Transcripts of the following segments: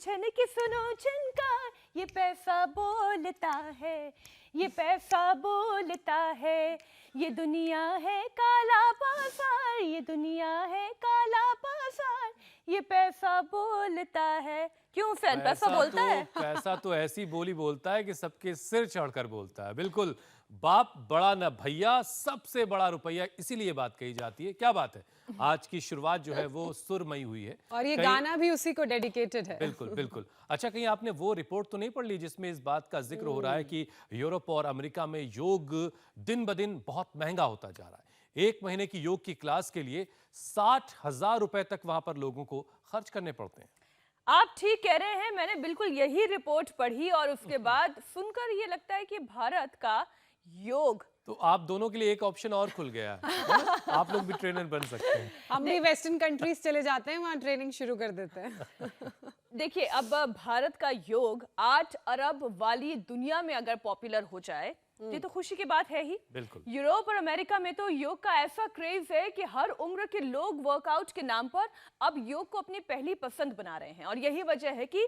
छन की सुनो झनकार, ये पैसा बोलता है, ये पैसा बोलता है, ये दुनिया है काला बाजार, ये दुनिया है काला बाजार, ये पैसा बोलता है। क्यों फैन, पैसा बोलता है? पैसा तो ऐसी बोली बोलता है कि सबके सिर चढ़कर बोलता है। बिल्कुल, बाप बड़ा न भैया, सबसे बड़ा रुपया, इसीलिए बात कही जाती है। क्या बात है, आज की शुरुआत जो है वो सुरमई हुई है और ये गाना भी उसी को डेडिकेटेड है। बिल्कुल बिल्कुल। अच्छा, कहीं आपने वो रिपोर्ट तो नहीं पढ़ ली जिसमें इस बात का जिक्र हो रहा है कि यूरोप और अमेरिका में योग दिन ब दिन बहुत महंगा होता जा रहा है। 1 महीने की योग की क्लास के लिए 60,000 रुपए तक वहां पर लोगों को खर्च करने पड़ते हैं। आप ठीक कह रहे हैं, मैंने बिल्कुल यही रिपोर्ट पढ़ी और उसके बाद सुनकर ये लगता है कि भारत का योग, तो आप दोनों के लिए एक ऑप्शन और खुल गया है। आप लोग भी ट्रेनर बन सकते हैं। हम भी वेस्टर्न कंट्रीज चले जाते हैं, वहाँ ट्रेनिंग शुरू कर देते हैं। देखिए अब भारत का योग 8 अरब वाली दुनिया में अगर पॉपुलर हो जाए ये तो खुशी की बात है ही। बिल्कुल। यूरोप और अमेरिका में तो योग का ऐसा क्रेज है कि हर उम्र के लोग वर्कआउट के नाम पर अब योग को अपनी पहली पसंद बना रहे हैं और यही वजह है कि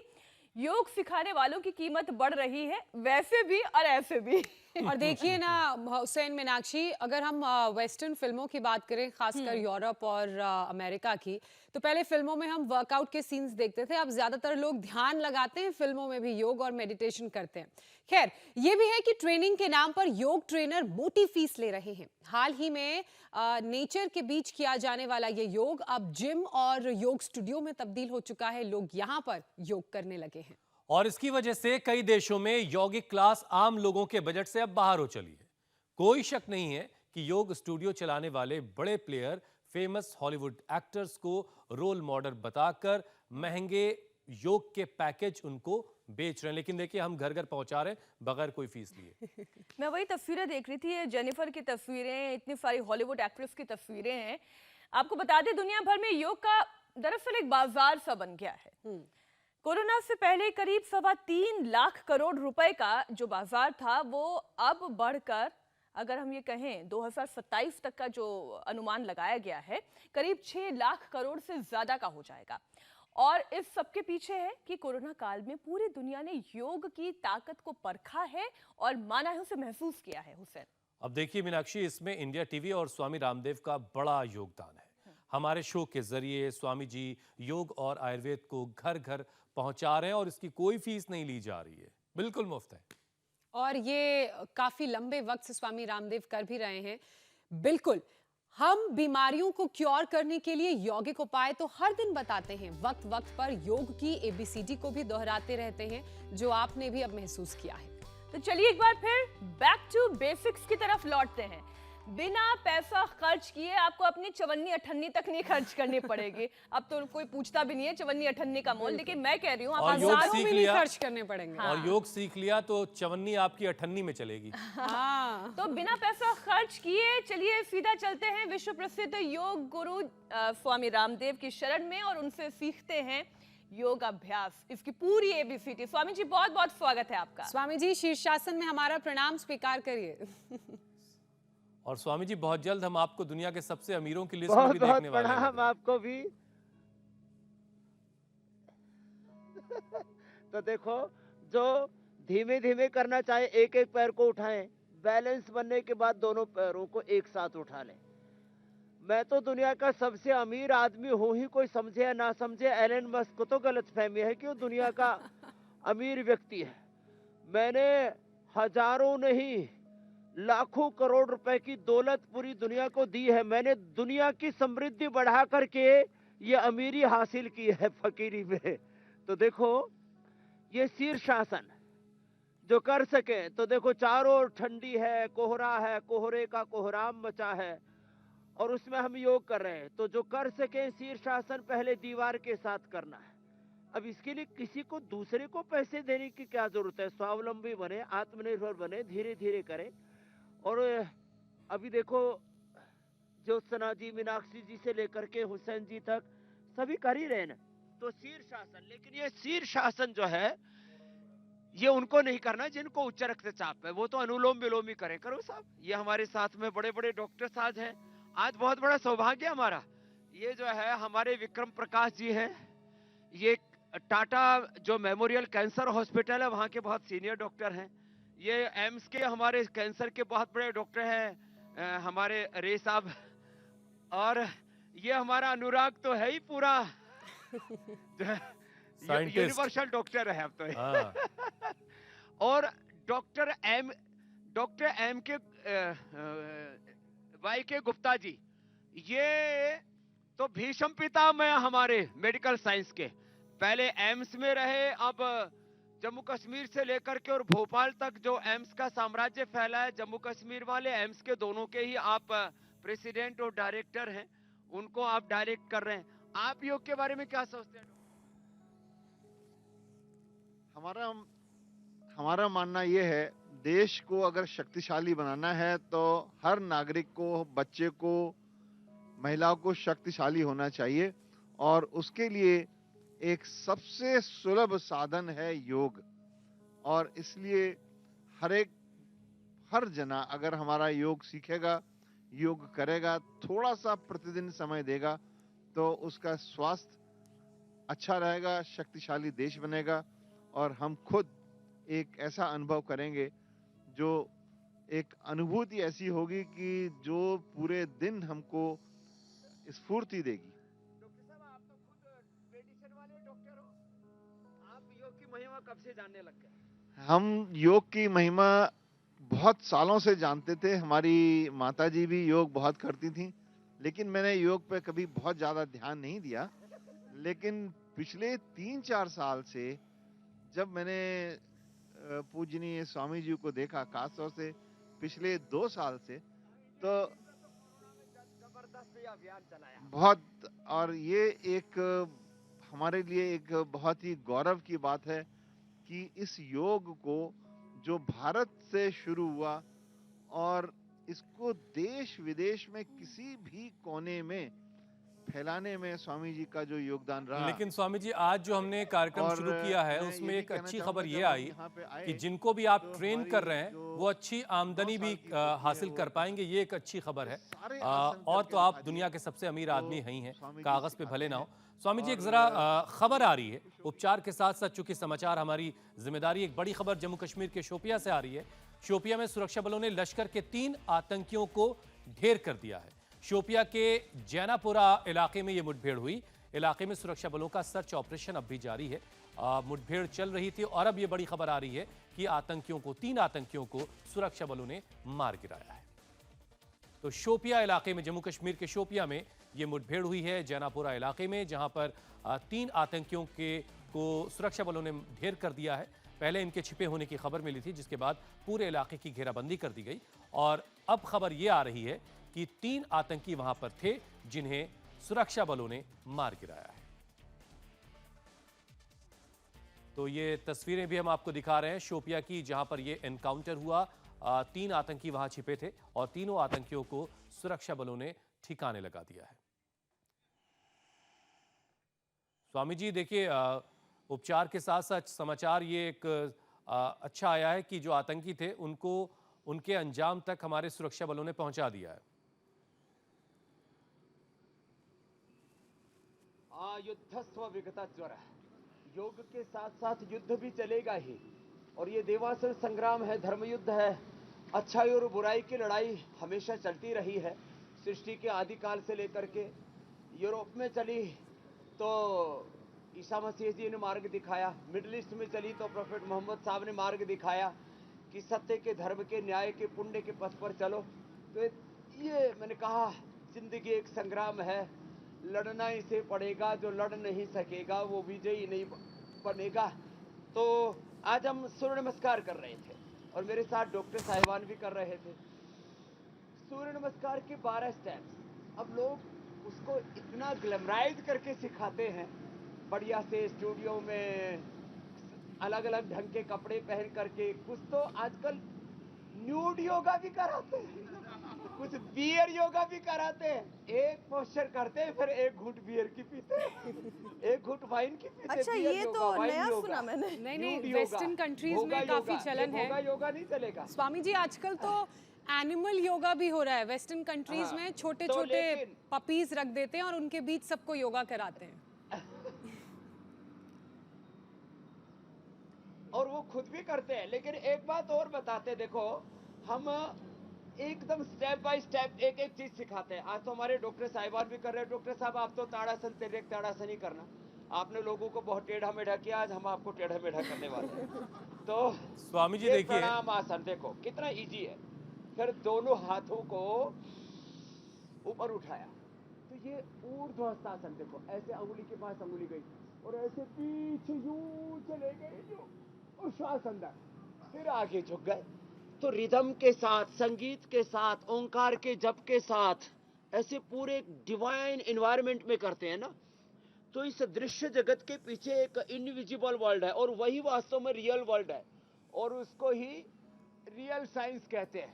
योग सिखाने वालों की कीमत बढ़ रही है, वैसे भी और ऐसे भी। और देखिए ना हुसैन, मीनाक्षी, अगर हम वेस्टर्न फिल्मों की बात करें, खासकर यूरोप और अमेरिका की, तो पहले फिल्मों में हम वर्कआउट के सीन्स देखते थे। अब ज्यादातर लोग ध्यान लगाते हैं, फिल्मों में भी योग और मेडिटेशन करते हैं। खैर, ये भी है कि ट्रेनिंग के नाम पर योग ट्रेनर मोटी फीस ले रहे हैं। हाल ही में नेचर के बीच किया जाने वाला ये योग अब जिम और योग स्टूडियो में तब्दील हो चुका है। लोग यहाँ पर योग करने लगे हैं और इसकी वजह से कई देशों में यौगिक क्लास आम लोगों के बजट से अब बाहर हो चली है। कोई शक नहीं है कि योग स्टूडियो चलाने वाले बड़े प्लेयर फेमस हॉलीवुड एक्टर्स को रोल मॉडल बताकर महंगे योग के पैकेज उनको बेच रहे हैं। लेकिन देखिए, हम घर घर पहुंचा रहे हैं बगैर कोई फीस लिए। मैं वही तस्वीरें देख रही थी, जेनिफर की तस्वीरें, इतनी सारी हॉलीवुड एक्ट्रेस की तस्वीरें हैं। आपको बता दें, दुनिया भर में योग का दरअसल एक बाजार सा बन गया है। कोरोना से पहले करीब 3.25 लाख करोड़ रुपए का जो बाजार था वो अब बढ़कर, अगर हम ये कहें 2027 तक का जो अनुमान लगाया गया है, करीब 6 लाख करोड़ से ज्यादा का हो जाएगा। और इस सब के पीछे है कि कोरोना काल में पूरी दुनिया ने योग की ताकत को परखा है और माना है, उसे महसूस किया है। हुसैन, अब देखिए मीनाक्षी, इसमें इंडिया टीवी और स्वामी रामदेव का बड़ा योगदान है। हमारे शो के जरिए स्वामी जी योग और आयुर्वेद को घर घर पहुंचा रहे हैं और इसकी कोई फीस नहीं ली जा रही है, बिल्कुल मुफ्त है। और ये काफी लंबे वक्त से स्वामी रामदेव कर भी रहे हैं। बिल्कुल, हम बीमारियों को क्योर करने के लिए यौगिक उपाय तो हर दिन बताते हैं, वक्त वक्त पर योग की ABCD को भी दोहराते रहते हैं, जो आपने भी अब महसूस किया है। तो चलिए एक बार फिर बैक टू बेसिक्स की तरफ लौटते हैं। बिना पैसा खर्च किए आपको अपनी चवन्नी अठन्नी तक नहीं खर्च करनी पड़ेगी। अब तो कोई पूछता भी नहीं है चवन्नी अठन्नी का मोल, लेकिन मैं कह रही हूँ आप हजारों में नहीं खर्च करने पड़ेंगे। और योग सीख लिया तो चवन्नी आपकी अठन्नी में चलेगी। हाँ। तो बिना पैसा खर्च किए चलिए सीधा चलते हैं विश्व प्रसिद्ध योग गुरु स्वामी रामदेव की शरण में और उनसे सीखते हैं योग अभ्यास, इसकी पूरी ABCD। स्वामी जी, बहुत बहुत स्वागत है आपका। स्वामी जी, शीर्षासन में हमारा प्रणाम स्वीकार करिए। और स्वामी जी, बहुत जल्द हम आपको दुनिया के सबसे अमीरों की लिस्ट में भी देखने वाले हैं। हम आपको भी। तो देखो, जो धीमे धीमे करना चाहे, एक एक पैर को उठाएं, बैलेंस बनने के बाद दोनों पैरों को एक साथ उठा लें। मैं तो दुनिया का सबसे अमीर आदमी हूं ही, कोई समझे या ना समझे, एलन मस्क को तो गलतफहमी है कि वो दुनिया का अमीर व्यक्ति है। मैंने हजारों नहीं लाखों करोड़ रुपए की दौलत पूरी दुनिया को दी है। मैंने दुनिया की समृद्धि बढ़ा करके ये अमीरी हासिल की है फकीरी में। तो देखो, ये शीर्षासन जो कर सके, तो देखो चारों ओर ठंडी है, कोहरा है, कोहरे का कोहराम मचा है और उसमें हम योग कर रहे हैं। तो जो कर सके शीर्षासन पहले दीवार के साथ करना है। अब इसके लिए किसी को दूसरे को पैसे देने की क्या जरूरत है। स्वावलंबी बने, आत्मनिर्भर बने, धीरे धीरे करें। और अभी देखो, ज्योत्सना जी, मीनाक्षी जी से लेकर के हुसैन जी तक सभी कर ही रहे हैं। तो शीर्षासन, लेकिन ये शीर्षासन जो है ये उनको नहीं करना जिनको उच्च रक्तचाप है, वो तो अनुलोम विलोम ही करें। करो साहब, ये हमारे साथ में बड़े बड़े डॉक्टर्स आज हैं। आज बहुत बड़ा सौभाग्य हमारा, ये जो है हमारे विक्रम प्रकाश जी हैं, ये टाटा जो मेमोरियल कैंसर हॉस्पिटल है वहाँ के बहुत सीनियर डॉक्टर हैं। ये एम्स के हमारे कैंसर के बहुत बड़े डॉक्टर हैं हमारे रे साहब। और ये हमारा अनुराग तो है ही पूरा साइंटिस्ट। यूनिवर्सल डॉक्टर है अब तो। हाँ। और डॉक्टर एम के वाई के गुप्ता जी, ये तो भीष्म पितामह हमारे मेडिकल साइंस के। पहले एम्स में रहे, अब जम्मू कश्मीर से लेकर के और भोपाल तक जो एम्स का साम्राज्य फैला है, जम्मू कश्मीर वाले एम्स के दोनों के ही आप प्रेसिडेंट और डायरेक्टर हैं, उनको आप डायरेक्ट कर रहे हैं। आप योग के बारे में क्या सोचते हैं? हमारा मानना ये है, देश को अगर शक्तिशाली बनाना है तो हर नागरिक को, बच्चे को, महिलाओं को शक्तिशाली होना चाहिए। और उसके लिए एक सबसे सुलभ साधन है योग। और इसलिए हर जना अगर हमारा योग सीखेगा, योग करेगा, थोड़ा सा प्रतिदिन समय देगा, तो उसका स्वास्थ्य अच्छा रहेगा, शक्तिशाली देश बनेगा। और हम खुद एक ऐसा अनुभव करेंगे, जो एक अनुभूति ऐसी होगी कि जो पूरे दिन हमको स्फूर्ति देगी। डॉक्टर साहब, आप तो खुद मेडिसिन वाले डॉक्टर हो, आप योग की महिमा कब से जानने लग गए? हम योग की महिमा बहुत सालों से जानते थे। हमारी माताजी भी योग बहुत करती थी, लेकिन मैंने योग पे कभी बहुत ज्यादा ध्यान नहीं दिया। लेकिन पिछले 3-4 साल से जब मैंने पूजनीय स्वामी जी को देखा, खासतौर से पिछले 2 साल से, तो जबरदस्त अभियान चलाया बहुत। और ये एक हमारे लिए एक बहुत ही गौरव की बात है कि इस योग को जो भारत से शुरू हुआ और इसको देश विदेश में किसी भी कोने में फैलाने में स्वामी जी का जो योगदान रहा। लेकिन स्वामी जी, आज जो हमने कार्यक्रम और शुरू किया है मैं उसमें ये भी एक कहना अच्छी चाहूंगा, खबर ये जब हम आई यहाँ पे आए, कि जिनको भी आप तो ट्रेन हमारी कर रहे हैं जो वो अच्छी आमदनी 9 भी साल की बेटी है, हासिल वो कर पाएंगे। ये एक अच्छी खबर है। सारे आसन और करके तो आप दिखा दुनिया दिए। के सबसे अमीर तो आदमी ही हैं, स्वामी जी कागज पे सिखाते भले ना हो। हैं। स्वामी जी, एक और जरा खबर आ रही है उपचार के साथ साथ, चूंकि समाचार हमारी जिम्मेदारी। एक बड़ी खबर जम्मू कश्मीर के शोपिया से आ रही है। शोपिया में सुरक्षा बलों ने लश्कर के 3 आतंकियों को ढेर कर दिया है। शोपिया के जैनापुरा इलाके में यह मुठभेड़ हुई। इलाके में सुरक्षा बलों का सर्च ऑपरेशन अब भी जारी है। मुठभेड़ चल रही थी और अब यह बड़ी खबर आ रही है कि 3 आतंकियों को सुरक्षा बलों ने मार गिराया है। तो शोपिया इलाके में, जम्मू कश्मीर के शोपिया में यह मुठभेड़ हुई है, जैनापुरा इलाके में, जहां पर 3 आतंकियों को सुरक्षा बलों ने ढेर कर दिया है। पहले इनके छिपे होने की खबर मिली थी, जिसके बाद पूरे इलाके की घेराबंदी कर दी गई। और अब खबर यह आ रही है कि 3 आतंकी वहां पर थे जिन्हें सुरक्षा बलों ने मार गिराया है। तो ये तस्वीरें भी हम आपको दिखा रहे हैं शोपिया की, जहां पर ये एनकाउंटर हुआ। 3 आतंकी वहां छिपे थे और तीनों आतंकियों को सुरक्षा बलों ने ठिकाने लगा दिया है। स्वामी जी, देखिए, उपचार के साथ साथ समाचार ये एक अच्छा आया है कि जो आतंकी थे उनको उनके अंजाम तक हमारे सुरक्षा बलों ने पहुंचा दिया है। युद्धस्व विगता ज्वर। योग के साथ साथ युद्ध भी चलेगा ही, और ये देवासुर संग्राम है, धर्म युद्ध है। अच्छाई और बुराई की लड़ाई हमेशा चलती रही है, सृष्टि के आदिकाल से लेकर के। यूरोप में चली तो ईसा मसीह जी ने मार्ग दिखाया, मिडिल ईस्ट में चली तो प्रोफेट मोहम्मद साहब ने मार्ग दिखाया कि सत्य के, धर्म के, न्याय के, पुण्य के पथ पर चलो। तो ये मैंने कहा, जिंदगी एक संग्राम है, लड़ना इसे पड़ेगा। जो लड़ नहीं सकेगा वो विजयी नहीं बनेगा। तो आज हम सूर्य नमस्कार कर रहे थे और मेरे साथ डॉक्टर साहिबान भी कर रहे थे। सूर्य नमस्कार के 12 स्टेप्स। अब लोग उसको इतना ग्लैमराइज करके सिखाते हैं, बढ़िया से स्टूडियो में अलग अलग ढंग के कपड़े पहन करके। कुछ तो आजकल न्यूड योगा भी कराते हैं, कुछ बियर योगा भी कराते हैं। एक पोस्चर करते हैं, फिर एक घूंट बियर की पीते हैं, एक घूंट वाइन की पीते हैं। अच्छा, ये तो नया सुना मैंने। नहीं, वेस्टर्न कंट्रीज में काफी चलन है। योगा नहीं चलेगा स्वामी जी, आजकल तो एनिमल योगा भी हो रहा है वेस्टर्न कंट्रीज हाँ, में। छोटे तो छोटे लेकिन- पपीज रख देते हैं और उनके बीच सबको योगा कराते हैं। और वो खुद भी करते हैं। लेकिन एक बात और बताते, देखो हम एकदम स्टेप बाय स्टेप एक एक चीज सिखाते हैं। आज तो हमारे डॉक्टर साहिबान भी कर रहे हैं। डॉक्टर साहब आप तो ताड़ासन तिर्यक ताड़ासन ही करना, आपने लोगों को बहुत टेढ़ा मेढ़ा किया, आज हम आपको टेढ़ा मेढ़ा करने वाले हैं। तो स्वामी जी ये देखिए, प्रणाम आसन देखो कितना इजी है। फिर दोनों हाथों को ऊपर उठाया, तो ये ऊर्ध्वस्थासन देखो, ऐसे अंगुली के पास अंगुली गई और ऐसे पीछे यूं चले गए जो, और श्वास अंदर, फिर आगे झुक गए। तो रिदम के साथ, संगीत के साथ, ओंकार के जप के साथ ऐसे पूरे डिवाइन एनवायरनमेंट में करते हैं ना, तो इस दृश्य जगत के पीछे एक इनविजिबल वर्ल्ड है और वही वास्तव में रियल वर्ल्ड है, और उसको ही रियल साइंस कहते हैं,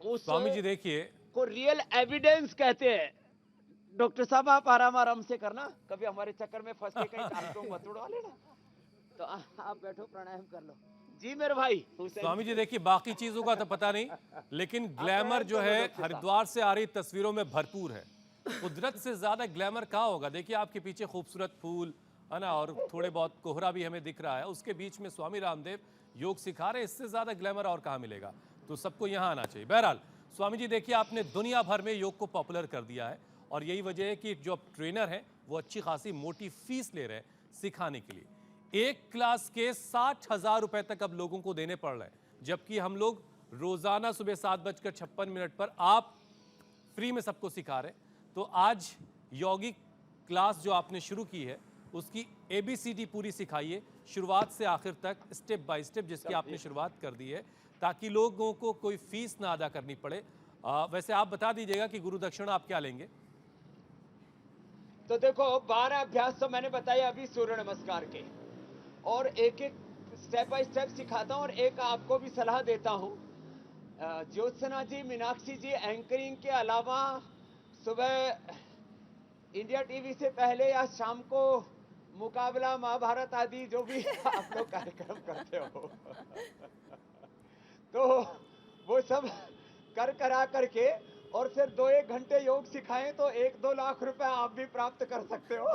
उस स्वामी जी देखिए, को रियल एविडेंस कहते हैं। डॉक्टर साहब आप आराम आराम से करना, कभी हमारे चक्कर में फंस के कहीं टांग मत उड़वा लेना। तो आप बैठो, प्राणायाम कर लो जी मेरे भाई हुसैन। स्वामी जी देखिए, बाकी चीजों का तो पता नहीं, लेकिन ग्लैमर जो है हरिद्वार से आ रही तस्वीरों में भरपूर है। कुदरत से ज्यादा ग्लैमर कहाँ होगा? देखिए आपके पीछे खूबसूरत फूल है ना, और थोड़े बहुत कोहरा भी हमें दिख रहा है, उसके बीच में स्वामी रामदेव योग सिखा रहे हैं। इससे ज्यादा ग्लैमर और कहाँ मिलेगा? तो सबको यहाँ आना चाहिए। बहरहाल स्वामी जी देखिए, आपने दुनिया भर में योग को पॉपुलर कर दिया है, और यही वजह है कि जो ट्रेनर हैं वो अच्छी खासी मोटी फीस ले रहे हैं सिखाने के लिए। एक क्लास के 60,000 रुपए तक अब लोगों को देने पड़ रहे हैं, जबकि हम लोग रोजाना सुबह 7:56 पर आप फ्री में सबको सिखा रहे हैं। तो आज यौगिक क्लास जो आपने शुरू की है उसकी ABCD पूरी सिखाइए, शुरुआत से आखिर तक, स्टेप बाय स्टेप, जिसकी आपने शुरुआत कर दी है, ताकि लोगों को कोई फीस ना अदा करनी पड़े। वैसे आप बता दीजिएगा कि गुरु दक्षिणा आप क्या लेंगे? तो देखो 12 अभ्यास तो मैंने बताया अभी सूर्य नमस्कार के, और एक एक स्टेप बाय स्टेप सिखाता हूँ। और एक आपको भी सलाह देता हूँ, ज्योत्सना जी, मीनाक्षी जी एंकरिंग के अलावा सुबह इंडिया टीवी से पहले या शाम को मुकाबला, महाभारत आदि जो भी आप लोग कार्यक्रम करते हो तो वो सब करा करके और फिर 2-1 घंटे योग सिखाएं तो 1-2 लाख रुपए आप भी प्राप्त कर सकते हो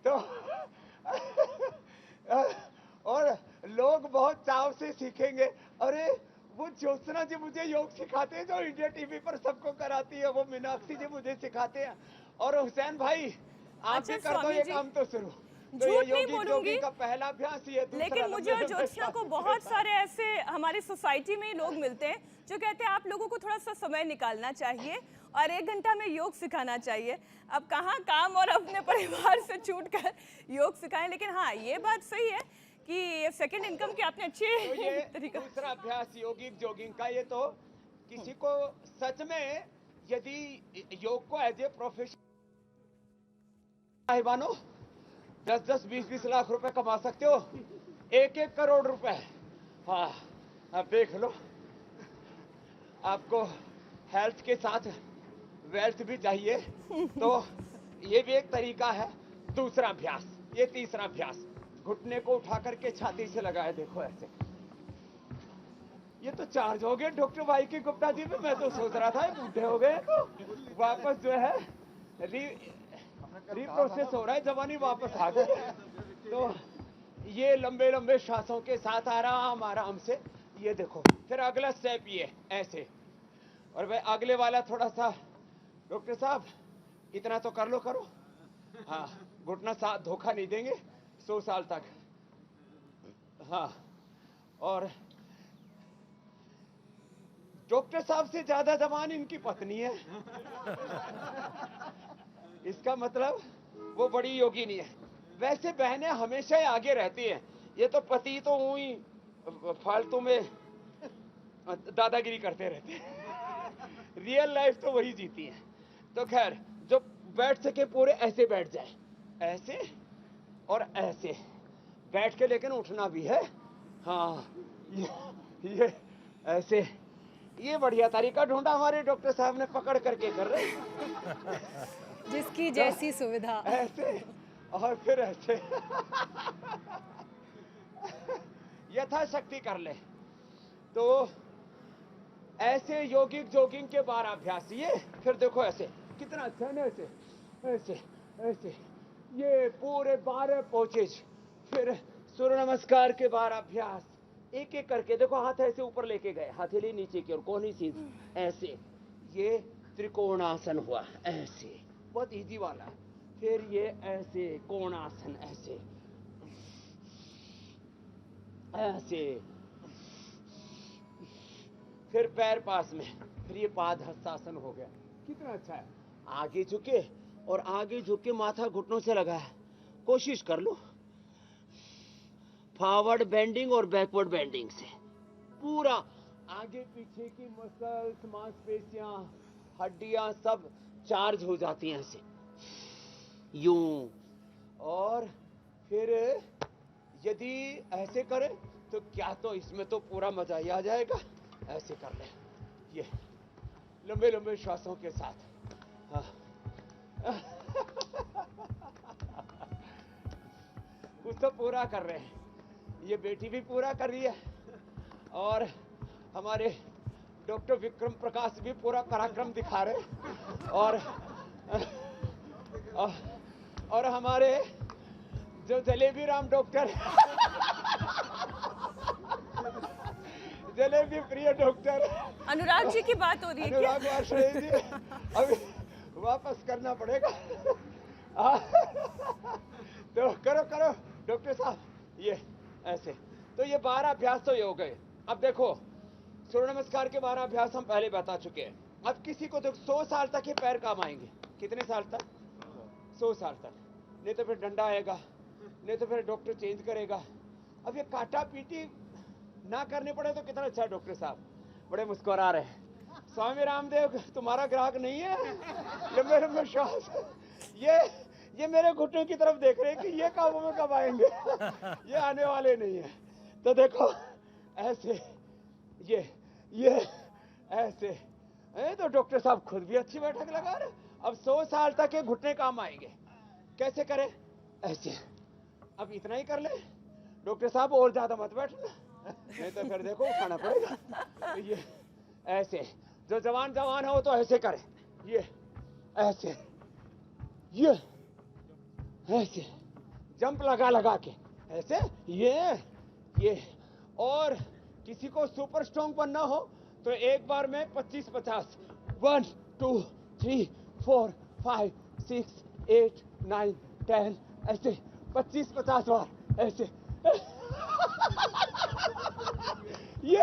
तो और लोग बहुत चाव से सीखेंगे। अरे वो ज्योत्सना जी मुझे योग सिखाते हैं जो इंडिया टीवी पर सबको कराती है, वो मीनाक्षी जी मुझे सिखाते हैं, और हुसैन भाई आप अच्छा, भी कर दो स्वामी ये जी, काम तो शुरू। तो झूठ ये नहीं योगी बोलूंगी, जोगी का पहला अभ्यास ये, दूसरा लेकिन मुझे और लंबे ज्योत्सना को लंबे बहुत सारे ऐसे हमारी सोसाइटी में ही लोग मिलते हैं जो कहते हैं आप लोगों को थोड़ा सा समय निकालना चाहिए और 1 घंटा में योग सिखाना चाहिए। अब कहाँ काम और अपने परिवार से छूटकर योग सिखाएं, लेकिन हाँ ये बात सही है कि ये सेकंड इनकम की आपने तो ये अच्छी तरीका। दूसरा अभ्यास योगिक जोगिंग का, ये तो किसी को सच में यदि योग को एज ए प्रोफेशन साहिबानो 10-10, 20-20 लाख रुपए कमा सकते हो, 1-1 करोड़ रुपए। हाँ अब देख लो, आपको हेल्थ के साथ वेल्थ भी चाहिए, तो ये भी एक तरीका है। दूसरा अभ्यास, ये तीसरा अभ्यास, घुटने को उठा करके छाती से लगाए, देखो ऐसे। ये तो चार्ज हो गए डॉक्टर भाई की गुप्ता जी में, मैं तो सोच रहा था बूढ़े हो गए तो वापस जो है रिप्रोसेस हो रहा है, जवानी वापस आ गई। तो ये लंबे लंबे श्वासों के साथ आराम आराम से, ये देखो। फिर अगला स्टेप ये ऐसे, और भाई अगले वाला थोड़ा सा, डॉक्टर साहब इतना तो कर लो, करो। हाँ घुटना साथ धोखा नहीं देंगे 100 साल तक। हाँ, और डॉक्टर साहब से ज्यादा जवान इनकी पत्नी है इसका मतलब वो बड़ी योगिनी है। वैसे बहनें हमेशा ही आगे रहती हैं, ये तो पति तो ही फालतू में दादागिरी करते रहते हैं रियल लाइफ तो वही जीती है। तो खैर, जो बैठ सके पूरे ऐसे बैठ जाए, ऐसे और ऐसे बैठ के, लेकिन उठना भी है। हाँ ये ऐसे, ये बढ़िया तरीका ढूंढा हमारे डॉक्टर साहब ने, पकड़ करके कर रहे जिसकी जैसी सुविधा। ऐसे और फिर ऐसे यथाशक्ति कर ले। तो ऐसे योगिक जोगिंग के 12 अभ्यास, ये फिर देखो ऐसे कितना अच्छा है ना, ऐसे ऐसे ऐसे, ये पूरे 12 पोचेज, फिर सूर्य नमस्कार के 12 अभ्यास, एक एक करके देखो। हाथ ऐसे ऊपर लेके गए, हथेली नीचे की ओर, कोहनी सीधी, ऐसे। ये त्रिकोणासन हुआ, ऐसे, बहुत इजी वाला। फिर ये ऐसे कोणासन, ऐसे ऐसे, फिर पैर पास में, फिर ये पाद हस्तासन हो गया। कितना अच्छा है। आगे झुके और आगे झुक के माथा घुटनों से लगा है। कोशिश कर लो फॉरवर्ड बेंडिंग और बैकवर्ड बेंडिंग से पूरा आगे पीछे की मसल्स, मांसपेशियां, हड्डियां सब चार्ज हो जाती हैं ऐसे, यूं। और फिर यदि ऐसे करें तो क्या, तो इसमें तो पूरा मजा ही आ जाएगा। ऐसे कर ले, ये लंबे लंबे श्वासों के साथ। हाँ। कुछ तो पूरा कर रहे हैं, ये बेटी भी पूरा कर रही है और हमारे डॉक्टर विक्रम प्रकाश भी पूरा पराक्रम दिखा रहे हैं। और हमारे जो जलेबी राम डॉक्टर, जलेबी प्रिय डॉक्टर अनुराग जी की बात हो रही है क्या? अनुराग वार्षणेय जी, अभी वापस करना पड़ेगा। तो करो करो डॉक्टर साहब, ये ऐसे। तो ये 12 अभ्यास तो ये हो गए। अब देखो, सूर्य नमस्कार के 12 अभ्यास हम पहले बता चुके हैं। अब किसी को देखो 100 साल तक ये पैर काम आएंगे। कितने साल तक? 100 साल तक। नहीं तो फिर डंडा आएगा, नहीं तो फिर डॉक्टर चेंज करेगा। अब ये काटा पीटी ना करने पड़े तो कितना अच्छा। डॉक्टर साहब बड़े मुस्कुरा रहे हैं। स्वामी रामदेव तुम्हारा ग्राहक नहीं है? लंबे लंबे श्वास। ये मेरे घुटनों की तरफ देख रहे हैं कि ये काबू में कब आएंगे। ये आने वाले नहीं है। तो देखो ऐसे, ये ऐसे। तो डॉक्टर साहब खुद भी अच्छी बैठक लगा रहे। अब 100 साल तक ये घुटने काम आएंगे। कैसे करें? ऐसे। अब इतना ही कर ले डॉक्टर साहब, और ज्यादा मत बैठना, नहीं तो फिर देखो उठाना पड़ेगा। तो ये ऐसे, जो जवान हो तो ऐसे करे, ये ऐसे, ये ऐसे, जंप लगा के ऐसे, ये। और किसी को सुपर स्ट्रॉन्ग बनना हो तो एक बार में 25-50, 1 2 3 4 5 6 8 9 10, ऐसे 25-50 बार ऐसे। ये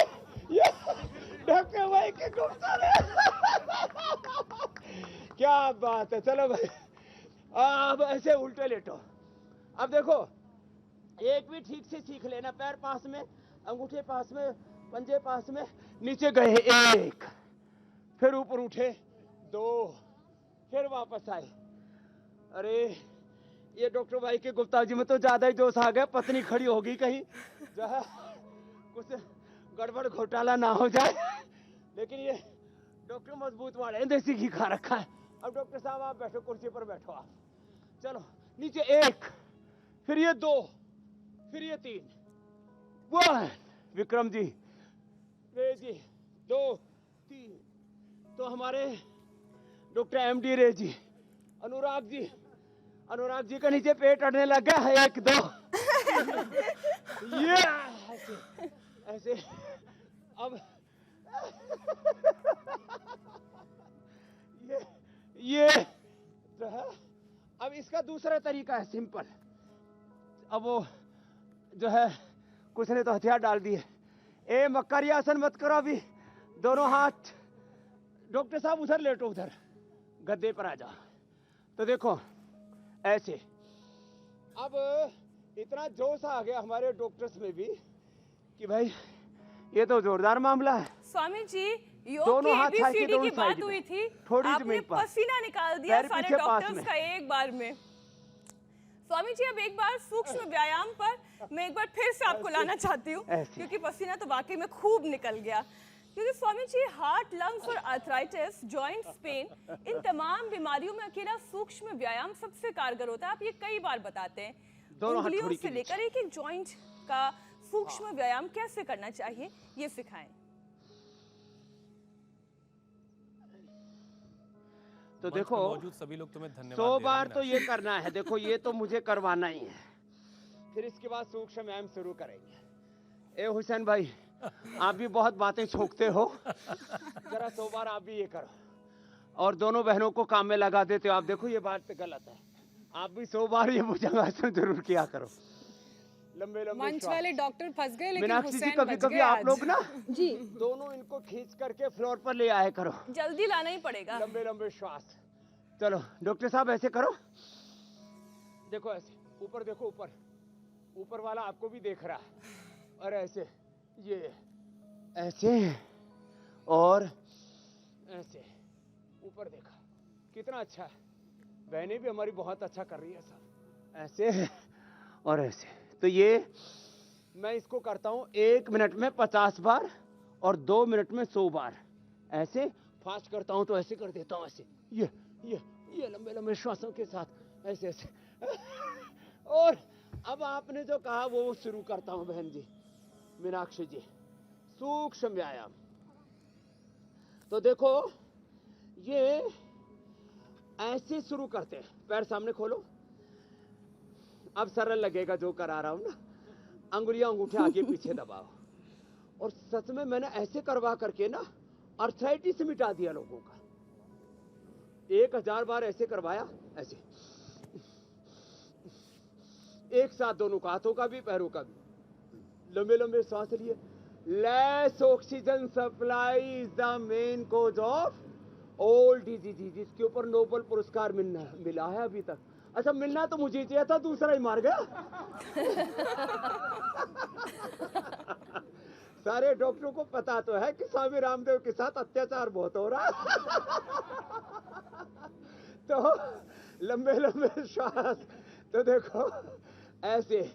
डॉक्टर भाई के गुप्ता। क्या बात है। चलो भाई, अब ऐसे उल्टे लेटो। अब देखो, एक भी ठीक से सीख लेना। पैर पास में, अंगूठे पास में, पंजे पास में, नीचे गए 1, फिर ऊपर उठे 2, फिर वापस आए। अरे ये डॉक्टर भाई के गुप्ता जी में तो ज्यादा ही जोश आ गया। पत्नी खड़ी होगी कहीं, जो है कुछ गड़बड़ घोटाला ना हो जाए। लेकिन ये डॉक्टर मजबूत वाले हैं, देसी घी खा रखा है। अब डॉक्टर साहब आप बैठो, कुर्सी पर बैठो आप। चलो नीचे 1, फिर ये 2, फिर ये 3, 1। विक्रम जी, रे जी, 2 3। तो हमारे डॉक्टर एमडी रे जी, अनुराग जी का नीचे पेट अड़ने लग गया है। 1 2 ये ऐसे। अब ये जो है, अब इसका दूसरा तरीका है सिंपल। अब वो जो है, कुछ ने तो हथियार डाल दिए। मक्कारी आसन मत करो अभी, दोनों हाथ। डॉक्टर साहब उधर लेटो, उधर गद्दे पर आ जाओ। तो देखो ऐसे। अब इतना जोश आ गया हमारे डॉक्टर्स में भी कि भाई ये तो जोरदार मामला है। स्वामी जी, योग दोनों की हाथ साइड ABCD दोनों की बात साइड हुई में। थी, थोड़ी आपने जमीन पर, पसीना निकाल दिया पैर सारे पीछे पास डॉक्टर्स में। का एक बार में। स्वामी जी, अब एक बार सूक्ष्म व्यायाम पर मैं एक बार फिर से आपको लाना चाहती हूँ, क्योंकि पसीना तो वाकई में खूब निकल गया। क्योंकि स्वामी जी, हार्ट, लंग्स और आर्थराइटिस, जॉइंट्स पेन, इन तमाम बीमारियों में अकेला सूक्ष्म व्यायाम सबसे कारगर होता है। आप ये कई बार बताते हैं। दोनों उंगलियों हथौड़ी के से लेकर एक जॉइंट का सूक्ष्म व्यायाम कैसे करना चाहिए, ये सिखाएं। तो मंच पे देखो मौजूद सभी लोग तुम्हें धन्यवाद 100 दे बार रहे तो हैं। ये करना है। देखो ये तो मुझे करवाना ही है, फिर इसके बाद सूक्ष्म व्यायाम शुरू करेंगे। ए हुसैन भाई, आप भी बहुत बातें छोकते हो, जरा 100 बार आप भी ये करो और दोनों बहनों को काम में लगा देते हो। आप देखो ये बात गलत है, आप भी 100 बार ये भुजंगासन जरूर किया करो। लंबे लंबे मंच श्वास। वाले डॉक्टर फंस गए लेकिन मीनाक्षी जी हुसैन कभी बच कभी गए आप आज। लोग ना जी दोनों इनको खींच करके फ्लोर पर ले आए करो। जल्दी लाना ही पड़ेगा। लंबे लंबे श्वास। चलो डॉक्टर साहब ऐसे करो, देखो ऐसे ऊपर देखो, ऊपर ऊपर वाला आपको भी देख रहा है, और ऐसे ये ऐसे और ऐसे ऊपर देखा, कितना अच्छा है। बहनें भी हमारी बहुत अच्छा कर रही है सब, ऐसे और ऐसे। तो ये मैं इसको करता हूँ 1 मिनट में 50 बार और 2 मिनट में 100 बार। ऐसे फास्ट करता हूँ तो ऐसे कर देता हूँ, ऐसे ये लंबे लंबे श्वासों के साथ ऐसे ऐसे। और अब आपने जो कहा वो शुरू करता हूँ बहन जी, मीनाक्षी जी, सूक्ष्म व्यायाम। तो देखो ये ऐसे शुरू करते हैं, पैर सामने खोलो। अब सरल लगेगा जो करा रहा हूं ना, अंगुलियां अंगूठे आगे पीछे दबाओ। और सच में मैंने ऐसे करवा करके ना अर्थराइटिस मिटा दिया लोगों का। 1000 बार ऐसे करवाया, ऐसे एक साथ, दोनों का, हाथों का भी पैरों का भी। लंबे लंबे सांस लिए। Less oxygen supply is the main cause of all disease, जिसके ऊपर नोबेल पुरस्कार मिला है अभी तक। अच्छा, मिलना तो मुझे चाहिए था, दूसरा ही मार गया। सारे डॉक्टरों को पता तो है कि स्वामी रामदेव के साथ अत्याचार बहुत हो रहा है। तो लंबे लंबे श्वास। तो देखो ऐसे,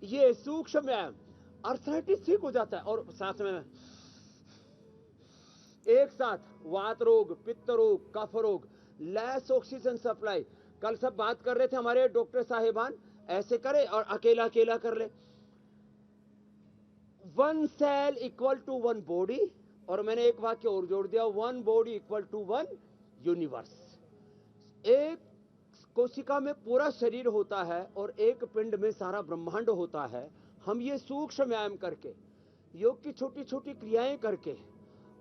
ये सूक्ष्म व्यायाम, अर्थराइटिस ठीक हो जाता है। और सांस में एक साथ वात रोग, पित्त रोग, कफ रोग, लेस ऑक्सीजन सप्लाई। कल सब बात कर रहे थे हमारे डॉक्टर साहिबान, ऐसे करे और अकेला अकेला कर ले। 1 सेल इक्वल टू 1 बॉडी, और मैंने एक वाक्य और जोड़ दिया, 1 बॉडी इक्वल टू 1 यूनिवर्स। एक कोशिका में पूरा शरीर होता है और एक पिंड में सारा ब्रह्मांड होता है। हम ये सूक्ष्म व्यायाम करके, योग की छोटी छोटी क्रियाएं करके,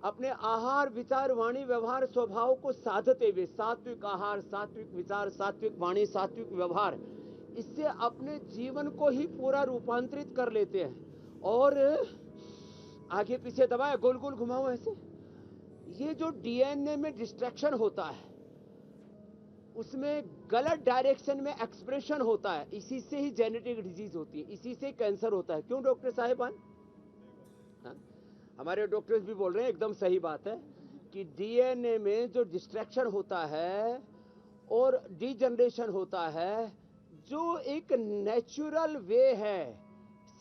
अपने आहार, विचार, वाणी, व्यवहार, स्वभाव को साधते हुए, सात्विक आहार, सात्विक विचार, सात्विक वाणी, सात्विक व्यवहार, इससे अपने जीवन को ही पूरा रूपांतरित कर लेते हैं। और आगे पीछे दबाए, गोल गोल घुमाओ ऐसे। ये जो डीएनए में डिस्ट्रैक्शन होता है, उसमें गलत डायरेक्शन में एक्सप्रेशन होता है, इसी से ही जेनेटिक डिजीज होती है, इसी से कैंसर होता है। क्यों डॉक्टर साहिबान? हमारे डॉक्टर्स भी बोल रहे हैं, एकदम सही बात है कि डीएनए में जो डिस्ट्रैक्शन होता है और डीजनरेशन होता है, जो एक नेचुरल वे है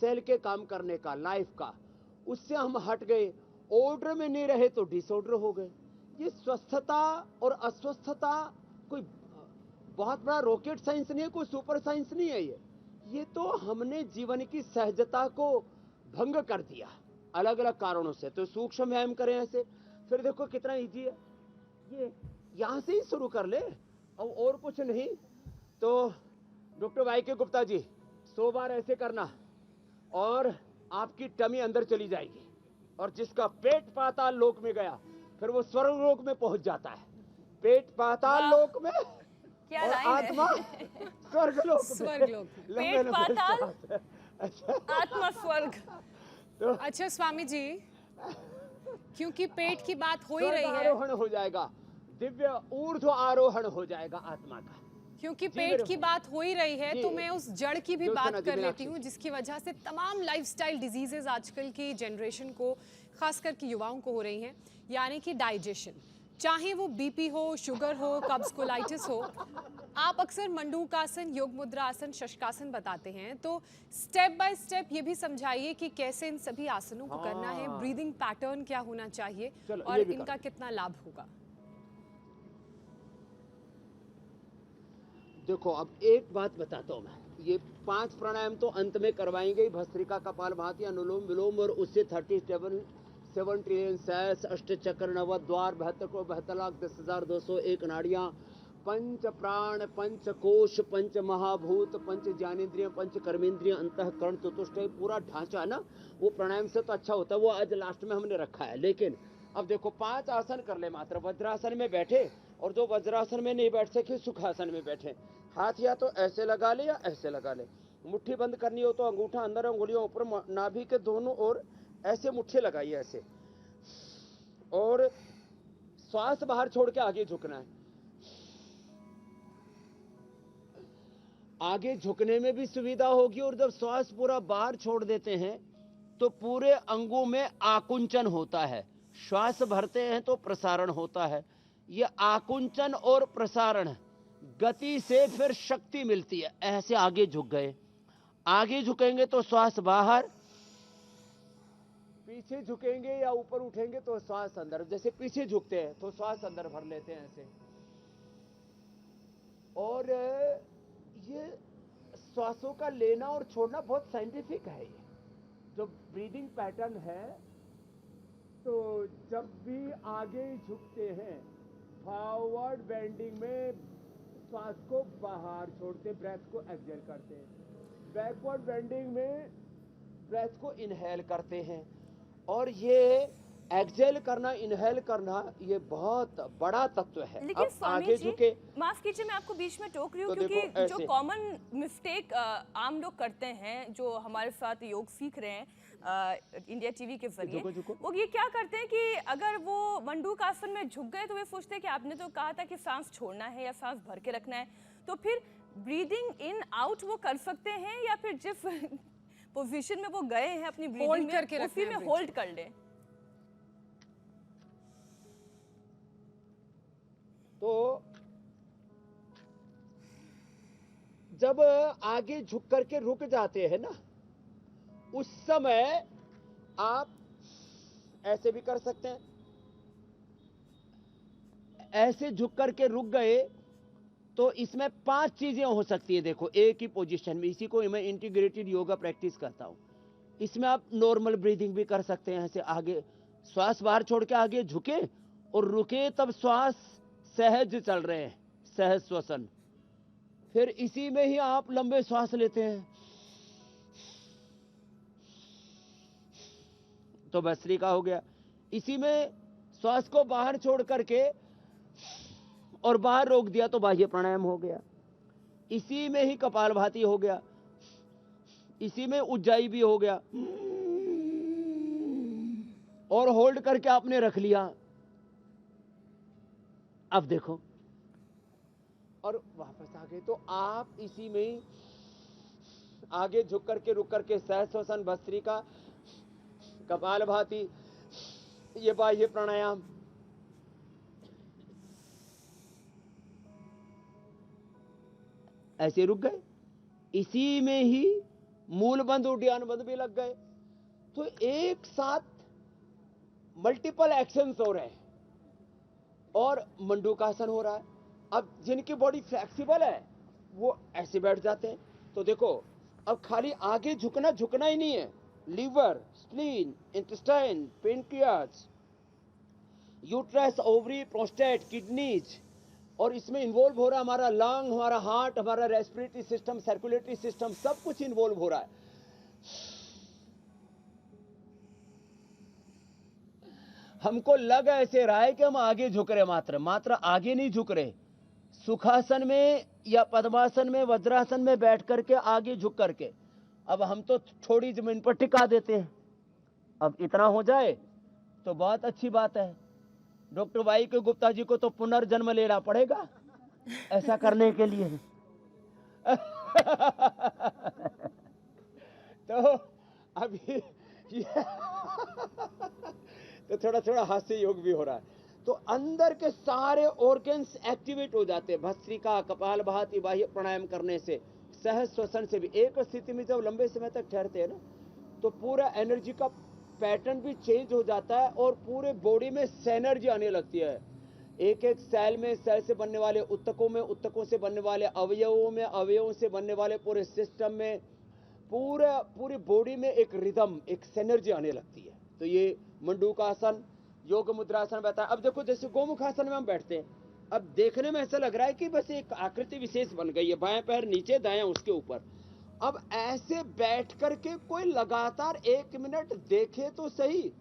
सेल के काम करने का, लाइफ का, उससे हम हट गए, ऑर्डर में नहीं रहे तो डिसऑर्डर हो गए। ये स्वस्थता और अस्वस्थता कोई बहुत बड़ा रॉकेट साइंस नहीं है, कोई सुपर साइंस नहीं है। ये तो हमने जीवन की सहजता को भंग कर दिया अलग अलग कारणों से। तो सूक्ष्म व्यायाम करें ऐसे, फिर देखो कितना इजी है। ये यहां से ही शुरू कर ले और कुछ नहीं। तो डॉक्टर वाई के गुप्ता जी, 100 बार ऐसे करना और आपकी टमी अंदर चली जाएगी, और जिसका पेट पाताल लोक में गया फिर वो स्वर्ग लोक में पहुंच जाता है। पेट पाताल लोक में क्या और लाइन है। आत्मा स्वर्ग लोक में। स्वर्गलोक में। लंबे पेट लंबे पाताल, श्वास। अच्छा, आत्मा स्वर्ग। अच्छा स्वामी जी, क्योंकि पेट की बात हो ही स्वर्ग रही है, आरोहण हो जाएगा, दिव्य ऊर्ध्व आरोहण हो जाएगा आत्मा का। क्योंकि जी पेट मेरे की बात हो ही रही है, जी। तो मैं उस जड़ की भी जो बात सना जी, कर लेती मीनाक्षी हूँ जी। जिसकी वजह से तमाम लाइफस्टाइल डिजीजेज आजकल की जनरेशन को, खासकर की युवाओं को हो रही हैं, यानी कि डाइजेशन। चाहे वो बीपी हो, शुगर हो, कब्ज, कोलाइटिस हो। आप अक्सर मंडूकासन, योग मुद्रा आसन, शशकासन बताते हैं, तो स्टेप बाय स्टेप ये भी समझाइए कि कैसे इन सभी आसनों को करना है, ब्रीदिंग पैटर्न क्या होना चाहिए चलो, और ये भी इनका करो। कितना लाभ होगा। देखो अब एक बात बताता हूँ मैं, ये 5 प्राणायाम तो अंत में करवाएंगे ही, भस्त्रिका, कपालभाति, अनुलोम विलोम, और उससे 37 7 ट्रिलियन सेल्स, अष्ट चक्र, नव द्वार, 72,72,10,201 नाड़ियां, पंच प्राण, पंच कोश, पंच महाभूत, पंच ज्ञानेंद्रिय, पंच कर्मेंद्रिय, अंतःकरण, चतुष्टय, पूरा ढांचा ना, वो प्राणायाम से तो अच्छा होता है। वो आज लास्ट में हमने रखा है। लेकिन अब देखो 5 आसन कर ले मात्र। वज्रासन में बैठे, और जो वज्रासन में नहीं बैठ सके सुखासन में बैठे। हाथ या तो ऐसे लगा ले या ऐसे लगा ले। मुट्ठी बंद करनी हो तो अंगूठा अंदर, अंगुलियों ऊपर, नाभि के दोनों ओर ऐसे मुट्ठी लगाइए ऐसे, और श्वास बाहर छोड़ के आगे झुकना है। आगे झुकने में भी सुविधा होगी, और जब श्वास पूरा बाहर छोड़ देते हैं तो पूरे अंगों में आकुंचन होता है। श्वास भरते हैं तो प्रसारण होता है। ये आकुंचन और प्रसारण गति से फिर शक्ति मिलती है। ऐसे आगे झुक गए, आगे झुकेंगे तो श्वास बाहर, पीछे झुकेंगे या ऊपर उठेंगे तो श्वास अंदर। जैसे पीछे झुकते हैं तो श्वास अंदर भर लेते हैं ऐसे। और ये श्वासों का लेना और छोड़ना बहुत साइंटिफिक है। ये जो ब्रीदिंग पैटर्न है, तो जब भी आगे झुकते हैं फॉरवर्ड बेंडिंग में श्वास को बाहर छोड़ते, ब्रेथ को एक्सहेल करते हैं। बैकवर्ड बेंडिंग में ब्रेथ को इनहेल करते हैं। और ये एक्सहेल करना, इनहेल करना, ये बहुत बड़ा तत्व है। लेकिन अब स्वामी आगे जी, झुके, माफ कीजिए मैं आपको बीच में टोक रही हूँ, तो क्योंकि देखो जो ऐसे। कॉमन मिस्टेक आम लोग करते हैं जो हमारे साथ योग सीख रहे हैं इंडिया टीवी के जरिए, झुको। वो ये क्या करते हैं कि अगर वो मंडूक आसन में झुक गए तो वे सोचते हैं कि आपने तो कहा था कि सांस छोड़ना है या सांस भर के रखना है, तो फिर ब्रीदिंग इन आउट वो कर सकते हैं, या फिर जिस पोजीशन में वो गए हैं अपनी ब्रीदिंग करके में रखना उसी है में होल्ड कर लें। तो जब आगे झुक करके रुक जाते हैं ना, उस समय आप ऐसे भी कर सकते हैं। ऐसे झुक करके रुक गए तो इसमें 5 चीजें हो सकती है। देखो एक ही पोजीशन में, इसी को मैं इंटीग्रेटेड योगा प्रैक्टिस करता हूं। इसमें आप नॉर्मल ब्रीदिंग भी कर सकते हैं। ऐसे आगे श्वास बाहर छोड़ के आगे झुके और रुके, तब श्वास सहज चल रहे हैं, सहज श्वसन। फिर इसी में ही आप लंबे श्वास लेते हैं, तो भस्त्रिका हो गया। इसी में श्वास को बाहर छोड़ करके और बाहर रोक दिया तो बाह्य प्राणायाम हो गया। इसी में ही कपालभाति हो गया, इसी में उज्जाई भी हो गया, और होल्ड करके आपने रख लिया। अब देखो, और वापस आ गए, तो आप इसी में ही आगे झुक करके रुक करके सहज श्वसन, भस्त्रिका, कपालभाति, ये बाह्य प्राणायाम, ऐसे रुक गए। इसी में ही मूल बंद, उड्डयन बंद भी लग गए। तो एक साथ मल्टीपल एक्शंस हो रहे हैं और मंडूकासन हो रहा है। अब जिनकी बॉडी फ्लेक्सिबल है वो ऐसे बैठ जाते हैं। तो देखो, अब खाली आगे झुकना ही नहीं है। Liver, spleen, intestine, pancreas, uterus, ovary, prostate, kidneys, और इसमें इन्वॉल्व हो रहा है हमारा लंग, हमारा हार्ट, हमारा रेस्पिरेटरी सिस्टम, सर्कुलेटरी सिस्टम, सब कुछ इन्वॉल्व हो रहा है। हमको लग ऐसे रहा है कि हम आगे झुक रहे, मात्र आगे नहीं झुक रहे। सुखासन में या पद्मासन में, वज्रासन में बैठ करके आगे झुक करके, अब हम तो थोड़ी जमीन पर टिका देते हैं। अब इतना हो जाए तो बहुत अच्छी बात है। डॉक्टर वाई के गुप्ता जी को तो पुनर्जन्म लेना पड़ेगा ऐसा करने के लिए। तो अभी तो थोड़ा थोड़ा हास्य योग भी हो रहा है। तो अंदर के सारे ऑर्गन्स एक्टिवेट हो जाते हैं भस्त्रिका, कपालभाति, बाह्य प्राणायाम करने से, सहज श्वसन से भी। एक स्थिति में जब लंबे समय तक ठहरते हैं ना, तो पूरा एनर्जी का पैटर्न भी चेंज हो जाता है और पूरे बॉडी में एनर्जी आने लगती है। एक एक सेल में, सेल से बनने वाले उत्तकों में, उत्तकों से बनने वाले अवयवों में, अवयवों से बनने वाले पूरे सिस्टम में, पूरी बॉडी में एक रिदम, एक एनर्जी आने लगती है। तो ये मंडूकासन, योग मुद्रासन बताया। अब देखो जैसे गोमुखासन में हम बैठते हैं, अब देखने में ऐसा लग रहा है कि बस एक आकृति विशेष बन गई है, बाएं पैर नीचे दायां उसके ऊपर। अब ऐसे बैठ करके कोई लगातार 1 मिनट देखे तो सही।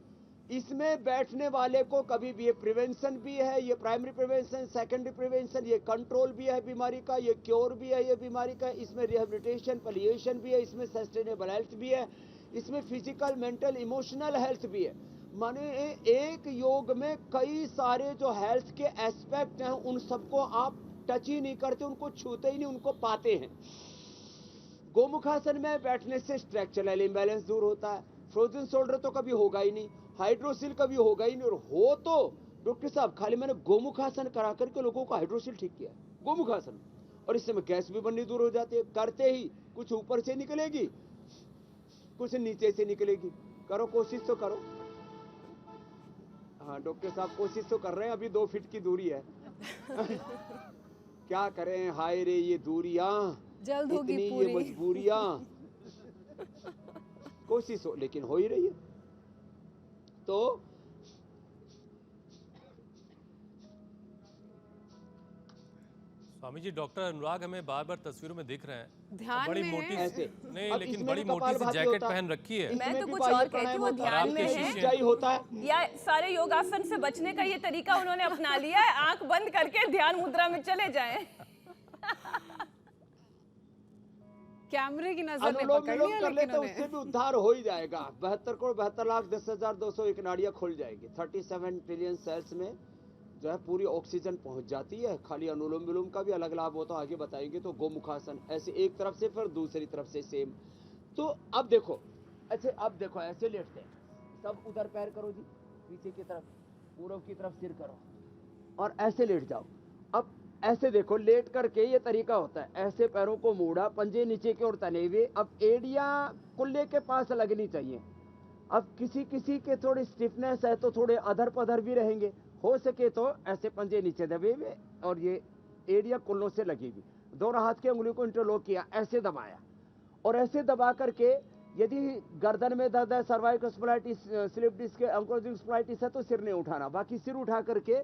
इसमें बैठने वाले को कभी भी ये प्रिवेंशन भी है, ये प्राइमरी प्रिवेंशन, सेकेंडरी प्रिवेंशन, ये कंट्रोल भी है बीमारी का, ये क्योर भी है ये बीमारी का, इसमें रिहेबिलिटेशन पलिएशन भी है, इसमें सस्टेनेबल हेल्थ भी है, इसमें फिजिकल मेंटल इमोशनल हेल्थ भी है। माने एक योग में कई सारे जो हेल्थ के एस्पेक्ट हैं उन सबको आप टच ही नहीं करते, उनको छूते ही नहीं, उनको पाते हैं। गोमुखासन में बैठने से स्ट्रक्चरल इम्बैलेंस दूर होता है। फ्रोजन शोल्डर तो कभी होगा ही नहीं, हाइड्रोसिल कभी होगा ही नहीं, और हो तो डॉक्टर साहब खाली मैंने गोमुखासन करा करके लोगों को हाइड्रोसिल ठीक किया गोमुखासन, और इससे में गैस भी बननी दूर हो जाती है। करते ही कुछ ऊपर से निकलेगी, कुछ नीचे से निकलेगी। करो, कोशिश तो करो। हाँ डॉक्टर साहब कोशिश तो कर रहे हैं, अभी 2 फीट की दूरी है। क्या करें, हाय रे ये दूरियां, जल्द होगी इतनी ये पूरी। मजबूरियां। कोशिश हो, लेकिन हो ही रही है। तो स्वामी जी, डॉक्टर अनुराग हमें बार बार तस्वीरों में दिख रहे हैं। ध्यान बड़ी में मोटी है। ऐसे नहीं, अब लेकिन इसमें बड़ी भी मोटी सी कपालभाति जैकेट होता है। पहन रखी है। मैं इसमें तो भी कुछ बाह्य और कहती प्राणायाम हूँ, होता है। ध्यान में आपके है। शिष्य ऊंचाई होता है। या सारे योगासन से बचने का ये तरीका उन्होंने अपना लिया है, आंख बंद करके ध्यान मुद्रा में चले जाएं। कैमरे की नजर ने अनुलोम पकड़ विलोम लिया, कर ले लेकिन तो उससे भी उद्धार हो ही जाएगा। 72,72,10,201 नाड़ियां खुल जाएगी। 37 ट्रिलियन सेल्स में जो है पूरी ऑक्सीजन पहुंच जाती है। खाली अनुलोम विलोम का भी अलग लाभ होता है, आगे बताएंगे। तो गोमुखासन ऐसे एक तरफ से फिर दूसरी तरफ से सेम। तो अब देखो, अच्छा अब देखो ऐसे लेटते हैं, सब उधर पैर करो जी, पीछे की तरफ, पूर्व की तरफ सिर करो और ऐसे लेट जाओ। अब ऐसे देखो, लेट करके ये तरीका होता है, ऐसे पैरों को मोड़ा, पंजे नीचे की ओर तने हुए। अब एड़ियां कुल्ले के पास लगनी चाहिए। अब किसी किसी के थोड़ी स्टिफनेस है तो थोड़े अधर पधर भी रहेंगे, हो सके तो ऐसे पंजे नीचे दबे हुए और ये एड़ियां कुल्लों से लगी हुई। दोनों हाथ की उंगलियों को इंटरलॉक किया, ऐसे दबाया, और ऐसे दबा करके यदि गर्दन में दर्द है, cervical spondylitis, slip disc, ankylosing spondylitis है तो सिर नहीं उठाना, बाकी सिर उठा करके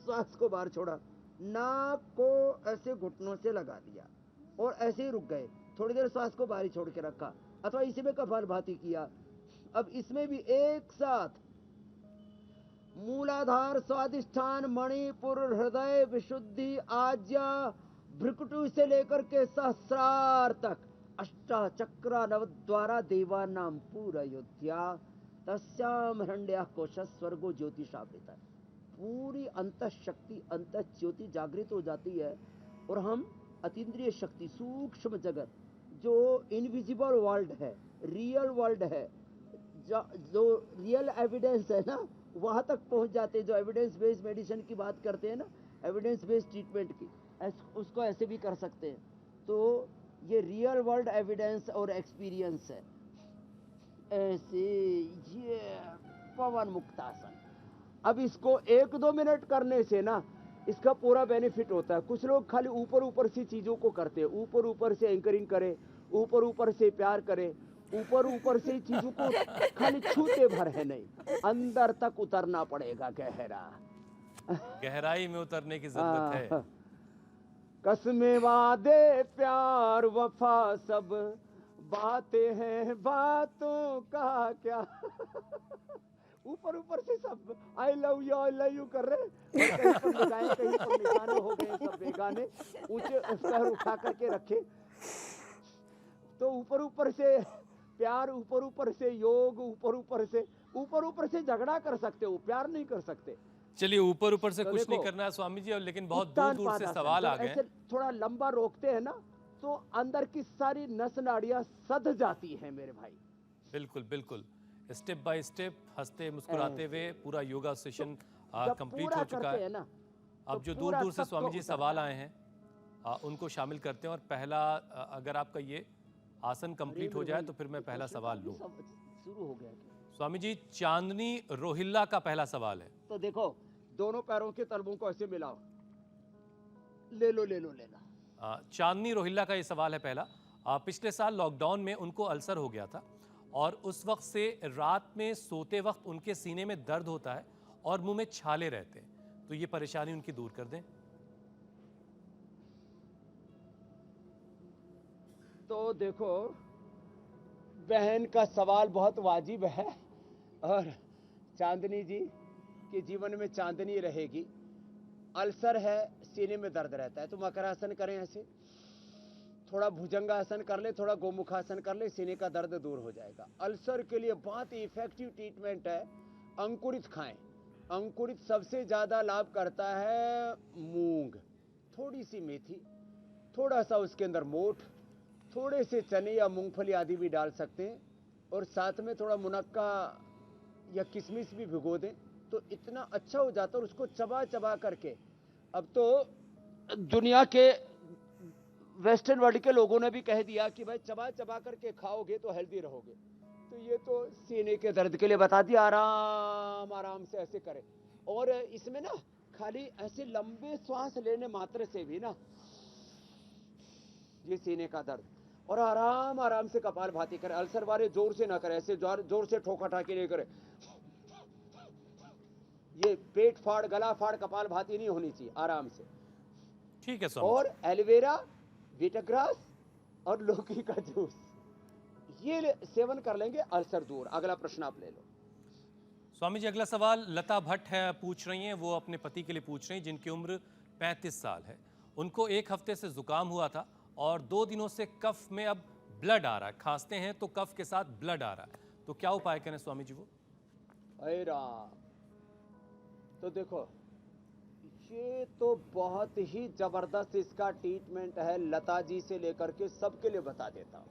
श्वास को बाहर छोड़ा, नाक को ऐसे घुटनों से लगा दिया और ऐसे ही रुक गए। थोड़ी देर श्वास को बाहर ही छोड़ के रखा, अथवा इसी में कपालभाति किया। अब इसमें भी एक साथ मूलाधार, स्वादिष्ठान, मणिपुर, हृदय, विशुद्धि, आज्या, भ्रुकुटि से लेकर के सहस्रार तक अष्टा चक्रा नवद्वारा देवानाम पूरयोध्या तस्याम हृण्यः कोशः स्वर्गो ज्योतिषावृतः। पूरी अंत शक्ति, अंत ज्योति जागृत हो जाती है और हम अतीन्द्रिय शक्ति, सूक्ष्म जगत, जो इनविजिबल वर्ल्ड है, रियल वर्ल्ड है, जो रियल एविडेंस है ना, वहां तक पहुंच जाते हैं। जो एविडेंस बेस्ड मेडिसिन की बात करते हैं ना, एविडेंस बेस्ड ट्रीटमेंट की, उसको ऐसे भी कर सकते हैं। तो ये रियल वर्ल्ड एविडेंस और एक्सपीरियंस है। ऐसे ये पवन मुक्तासन। अब इसको 1-2 मिनट करने से ना इसका पूरा बेनिफिट होता है। कुछ लोग खाली ऊपर ऊपर से चीजों को करते हैं, ऊपर ऊपर से एंकरिंग करें, ऊपर ऊपर से प्यार करें, ऊपर ऊपर से चीजों को खाली छूते भर है नहीं, अंदर तक उतरना पड़ेगा, गहराई में उतरने की जरूरत है। कसमें वादे प्यार वफा सब बातें हैं, बातों का क्या। ऊपर ऊपर से सब आई लव यू कर रहे, कहीं पर लगाए, कहीं पर निशाने हो गए, सब बेगाने, ऊंचे पैर उठा करके रखे। तो ऊपर ऊपर से प्यार, ऊपर ऊपर से योग, ऊपर ऊपर से झगड़ा कर सकते हो, प्यार नहीं कर सकते। चलिए, ऊपर ऊपर से तो कुछ नहीं देखो, करना है स्वामी जी, और लेकिन बहुत दूर उत्तान दूर से पादासन, सवाल आ जब गए। ऐसे थोड़ा लंबा रोकते हैं ना तो अंदर की सारी नस नाड़ियां सध जाती हैं मेरे भाई। बिल्कुल बिल्कुल, स्टेप बाय स्टेप, हंसते मुस्कुराते हुए पूरा योगा सेशन जब कंप्लीट पूरा हो चुका करते है। हैं ना, अब तो जो दूर पूरा दूर से सबको स्वामी जी उतारना सवाल है। आए हैं उनको शामिल करते हैं। और पहला अगर आपका ये आसन कंप्लीट अरे हो मेरे जाए भाई, तो फिर मैं ये पहला क्वेश्चन सवाल काफी लूँ। शुरू हो गया क्या? स्वामी जी, चांदनी रोहिल्ला का पहला सवाल है। तो देखो, दोनों पैरों के तलवों को ऐसे मिलाओ, ले लो। चांदनी रोहिल्ला का ये सवाल है पहला। पिछले साल लॉकडाउन में उनको अल्सर हो गया था और उस वक्त से रात में सोते वक्त उनके सीने में दर्द होता है और मुंह में छाले रहते हैं। तो ये परेशानी उनकी दूर कर दें। तो देखो, बहन का सवाल बहुत वाजिब है और चांदनी जी के जीवन में चांदनी रहेगी। अल्सर है, सीने में दर्द रहता है, तो मकरासन करें, ऐसे थोड़ा भुजंगासन कर ले, थोड़ा गोमुखासन कर ले, सीने का दर्द दूर हो जाएगा। अल्सर के लिए बहुत ही इफेक्टिव ट्रीटमेंट है, अंकुरित खाएं। अंकुरित सबसे ज्यादा लाभ करता है मूंग, थोड़ी सी मेथी, थोड़ा सा उसके अंदर मोठ, थोड़े से चने या मूंगफली आदि भी डाल सकते हैं, और साथ में थोड़ा मुनक्का या किशमिश भी भिगो दें, तो इतना अच्छा हो जाता है। और उसको चबा चबा करके, अब तो दुनिया के वेस्टर्न वर्ल्ड के लोगों ने भी कह दिया कि भाई चबा चबा करके खाओगे तो हेल्दी रहोगे। तो ये तो सीने के दर्द के लिए बता दिया, आराम आराम से ऐसे करें। और इसमें ना खाली ऐसे लंबे श्वास लेने मात्र से भी ना ये सीने का दर्द, और आराम आराम से कपालभाति करें। अल्सर वाले जोर से ना करें, ऐसे जोर से ठोका ठाकी नहीं करें। ये पेट फाड़, गला फाड़ कपालभाति नहीं होनी चाहिए, आराम से। ठीक है स्वामी और एलोवेरा, विटाग्रास और लौकी का जूस, ये सेवन कर लेंगे, अल्सर दूर। अगला प्रश्न आप ले लो। स्वामी जी, अगला सवाल लता भट्ट है, पूछ रही हैं। वो अपने पति के लिए पूछ रही हैं जिनकी उम्र 35 साल है। उनको 1 हफ्ते से जुकाम हुआ था और 2 दिनों से कफ में अब ब्लड आ रहा है। खांसते हैं तो कफ के साथ ब्लड आ रहा है, तो क्या उपाय करें स्वामी जी वो? अरे राम, तो देखो ये तो बहुत ही जबरदस्त इसका ट्रीटमेंट है, लता जी से लेकर के सबके लिए बता देता हूं।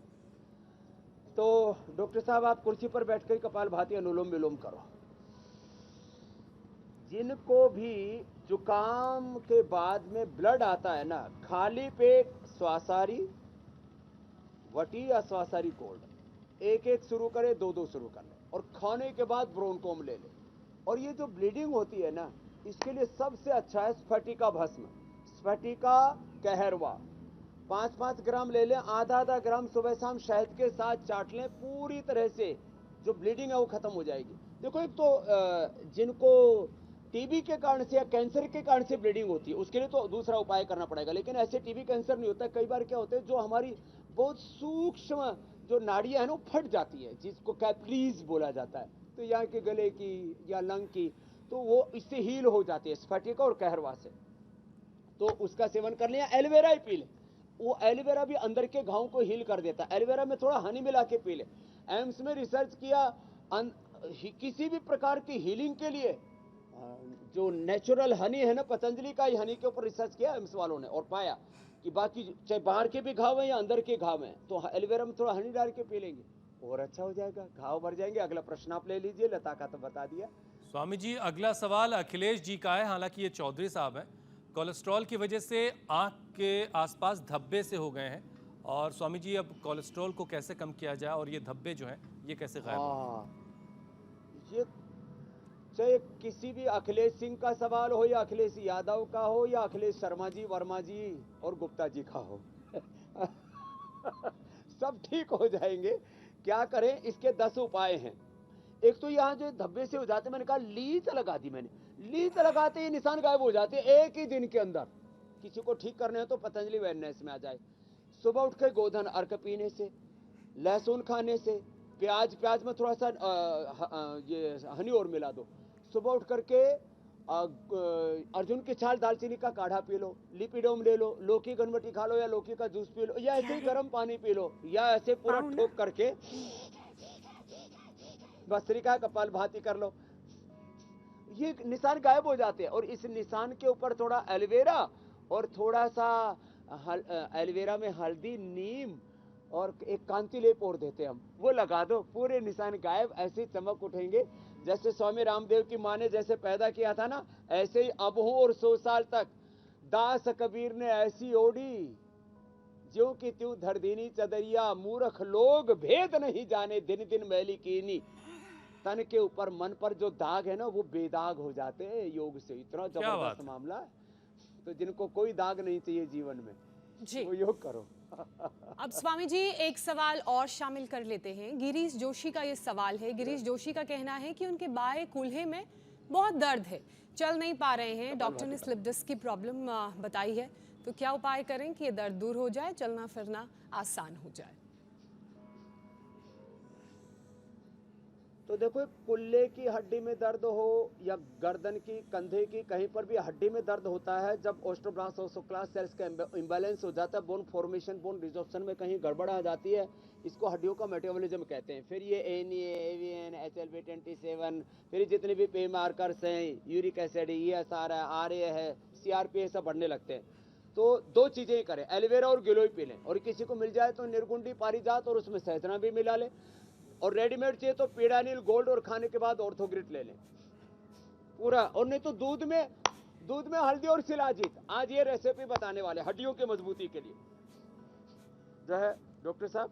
तो डॉक्टर साहब, आप कुर्सी पर बैठ कर कपालभाति अनुलोम विलोम करो। जिनको भी जुकाम के बाद में ब्लड आता है ना, खाली पेट श्वासारी वटी या श्वासारी गोल्ड, 1-1 शुरू करे, 2-2 शुरू कर ले, और खाने के बाद ब्रोनकोम ले ले। और ये जो ब्लीडिंग होती है ना, इसके लिए सबसे अच्छा है स्फटिका भस्म, स्फटिका कहरवा। 5-5 ग्राम ले लें, आधा ग्राम सुबह शाम शहद के साथ चाट लें, पूरी तरह से जो ब्लीडिंग है वो खत्म हो जाएगी। देखो, एक तो जिनको टीबी के कारण से या कैंसर के कारण से ब्लीडिंग होती है, उसके लिए तो दूसरा उपाय करना पड़ेगा। लेकिन ऐसे टीबी कैंसर नहीं होता है। कई बार क्या होता है, जो हमारी बहुत सूक्ष्म जो नाड़ियां है ना, वो फट जाती है, जिसको कैपिलरीज बोला जाता है। तो यहाँ के गले की या लंग की, तो वो इससे हील हो जाती है, स्फटिका और कहरवा से। तो उसका सेवन कर लिया। एलोवेरा ही पी ले, वो एलोवेरा भी अंदर के घावों को हील कर देता है। एलोवेरा में थोड़ा हनी मिला के पी ले। एम्स में रिसर्च किया, किसी भी प्रकार की हीलिंग के लिए जो नेचुरल हनी है ना, पतंजलि का ही हनी के ऊपर रिसर्च किया एम्स वालों ने, और पाया कि बाकी चाहे बाहर के भी घाव हैं या अंदर के घाव हैं, तो एलोवेरा में थोड़ा हनी डाल के पी लेंगे और अच्छा हो जाएगा, घाव भर जाएंगे। अगला प्रश्न आप ले लीजिए। लता का तो बता दिया। स्वामी जी, अगला सवाल अखिलेश जी का है। हालांकि ये चौधरी साहब हैं। कोलेस्ट्रॉल की वजह से आंख के आसपास धब्बे से हो गए हैं, और स्वामी जी अब कोलेस्ट्रॉल को कैसे कम किया जाए और ये धब्बे जो हैं ये कैसे गायब हों? ये चाहे किसी भी अखिलेश सिंह का सवाल हो या अखिलेश यादव का हो या अखिलेश शर्मा जी, वर्मा जी और गुप्ता जी का हो सब ठीक हो जाएंगे। क्या करें? इसके 10 उपाय हैं। एक तो यहाँ जो धब्बे से हो जाते, मैंने कहा लीच लगा दी, मैंने लीच लगाते ही निशान गायब हो जाते एक ही दिन के अंदर। किसी को ठीक करने हो तो पतंजलि वेलनेस में आ जाए। सुबह उठ के गोधन अर्क पीने से, लहसुन खाने से, प्याज में थोड़ा सा ये हनी और मिला दो। सुबह उठ करके अर्जुन की छाल दालचीनी का काढ़ा पी लो, लिपिडोम ले लो, लौकी गनवटी खा लो या लौकी का जूस पी लो, या ऐसे ही गर्म पानी पी लो, या ऐसे पूरा ठोक करके भस्त्रिका कपालभाति कर लो। ये निशान गायब हो जाते हैं। और इस निशान के ऊपर थोड़ा एलोवेरा और थोड़ा सा एलोवेरा में हल्दी, नीम और एक कांति लेप और देते हैं हम, वो लगा दो, पूरे निशान गायब। ऐसे चमक उठेंगे। जैसे स्वामी रामदेव की माँ ने जैसे पैदा किया था ना, ऐसे ही अब हूं और 100 साल तक। दास कबीर ने ऐसी ओढ़ी ज्यों की त्यों धरदीनी चदरिया, मूर्ख लोग भेद नहीं जाने, दिन दिन मैली कीनी। तन के ऊपर मन पर जो दाग है ना, वो बेदाग हो जाते हैं योग से। इतना जबरदस्त मामला है। तो जिनको कोई दाग नहीं चाहिए जीवन में, जी वो योग करो। अब स्वामी जी एक सवाल और शामिल कर लेते हैं। गिरीश जोशी का ये सवाल है। गिरीश जोशी का कहना है कि उनके बाएं कूल्हे में बहुत दर्द है, चल नहीं पा रहे हैं। डॉक्टर ने स्लिप डिस्क की प्रॉब्लम बताई है, तो क्या उपाय करें कि ये दर्द दूर हो जाए, चलना फिरना आसान हो जाए? तो देखो, कुल्ले की हड्डी में दर्द हो या गर्दन की, कंधे की, कहीं पर भी हड्डी में दर्द होता है जब ओस्टोब्लास्ट ओस्टोक्लास्ट सेल्स का इम्बैलेंस हो जाता है, बोन फॉर्मेशन, बोन रिजॉर्प्शन में कहीं गड़बड़ आ जाती है, इसको हड्डियों का मेटाबॉलिज्म कहते हैं। फिर ये एनीए, एवीएन, HLB27, फिर जितने भी पे मार्कर्स हैं, यूरिक एसिड, ESR है, RA है, CRP सब बढ़ने लगते हैं। तो दो चीजें ही करें, एलोवेरा और गिलोय पी लें, और किसी को मिल जाए तो निर्गुंडी पारिजात और उसमें सहजना भी मिला लें, और रेडीमेड चाहिए तो पीडानिल गोल्ड, और खाने के बाद ऑर्थोग्रिट ले लें पूरा। और नहीं तो दूध में हल्दी और शिलाजीत, आज ये रेसिपी बताने वाले हड्डियों की मजबूती के लिए। जो है डॉक्टर साहब,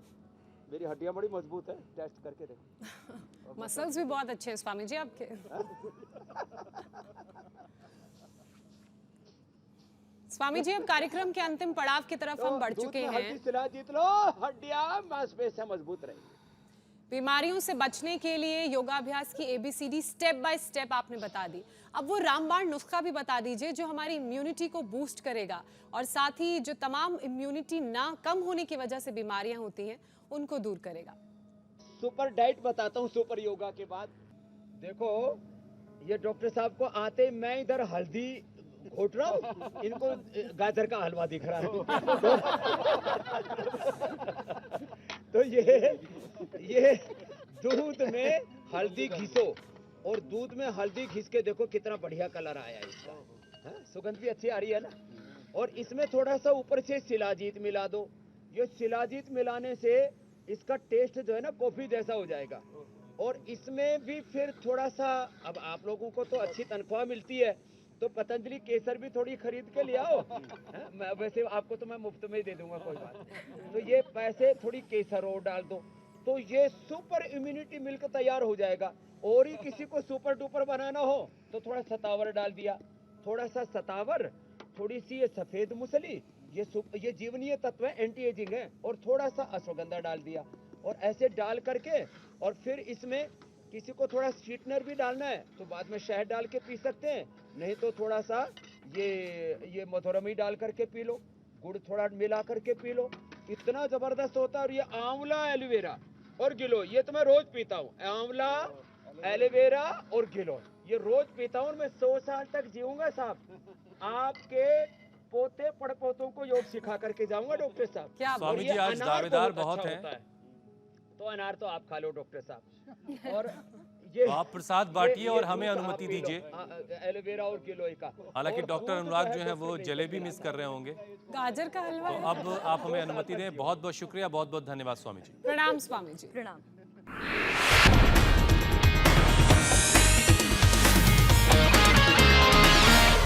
मेरी हड्डियां बड़ी मजबूत है, टेस्ट करके देखो। मसल्स भी बहुत अच्छे हैं स्वामी जी आपके। स्वामी जी अब कार्यक्रम के अंतिम पड़ाव की तरफ हम बढ़ दूध चुके में हैं। हल्दी शिलाजीत लो, हड्डियां मांसपेशियां मजबूत रहेंगी। बीमारियों से बचने के लिए योगाभ्यास की ABCD स्टेप बाय स्टेप आपने बता दी। अब वो रामबाण नुस्खा भी बता दीजिए जो हमारी इम्यूनिटी को बूस्ट करेगा और साथ ही जो तमाम इम्यूनिटी ना कम होने की वजह से बीमारियां होती हैं उनको दूर करेगा। सुपर डाइट बताता हूँ सुपर योगा के बाद। देखो, ये डॉक्टर साहब को आते ही मैं इधर हल्दी घोट रहा हूँ, इनको गाजर का हलवा दिख रहा है। तो ये दूध में हल्दी घिसो, और दूध में हल्दी घिस के देखो कितना बढ़िया कलर आया है इसका, हाँ? सुगंध भी अच्छी आ रही है ना। और इसमें थोड़ा सा ऊपर से शिलाजीत मिला दो। ये शिलाजीत मिलाने से इसका टेस्ट जो है ना कॉफी जैसा हो जाएगा। और इसमें भी फिर थोड़ा सा, अब आप लोगों को तो अच्छी तनख्वाह मिलती है तो पतंजलि केसर भी थोड़ी खरीद के ले आओ, मैं वैसे आपको तो मैं मुफ्त में ही दे दूंगा, कोई बात नहीं। तो ये पैसे थोड़ी केसर और डाल दो, तो ये सुपर इम्यूनिटी मिल्क तैयार हो जाएगा। और ही किसी को सुपर डुपर बनाना हो तो थोड़ा सतावर डाल दिया, थोड़ा सा सतावर, थोड़ी सी ये सफेद मूसली, ये जीवनीय तत्व है, एंटी एजिंग है, और थोड़ा सा अश्वगंधा डाल दिया। और ऐसे डाल करके, और फिर इसमें किसी को थोड़ा स्वीटनर भी डालना है तो बाद में शहद डाल के पी सकते हैं, नहीं तो थोड़ा सा ये मधुरमी डाल करके पी लो, गुड़ थोड़ा मिला करके पी लो, इतना जबरदस्त होता है। और ये आंवला, एलोवेरा और गिलोय, ये तो मैं रोज पीता हूँ। आंवला, एलोवेरा और गिलोय ये रोज पीता हूँ, और मैं 100 साल तक जीऊंगा साहब। आपके पोते पड़पोतों को योग सिखा करके जाऊंगा डॉक्टर साहब। क्या और स्वामी ये जी आज अनार दावेदार बहुत बहुत अच्छा हैं। होता है। तो अनार तो आप खा लो डॉक्टर साहब। और ये तो आप प्रसाद बांटिए और हमें दूध आप अनुमति पी लो, दीजिए। एलोवेरा और गिलोय का। हालांकि और डॉक्टर दूध अनुराग है जो है वो डॉक्टर जलेबी नहीं मिस कर रहे होंगे, गाजर का हलवा तो है। अब आप हमें अनुमति दें। बहुत बहुत शुक्रिया, बहुत बहुत धन्यवाद स्वामी जी। प्रणाम स्वामी जी। प्रणाम।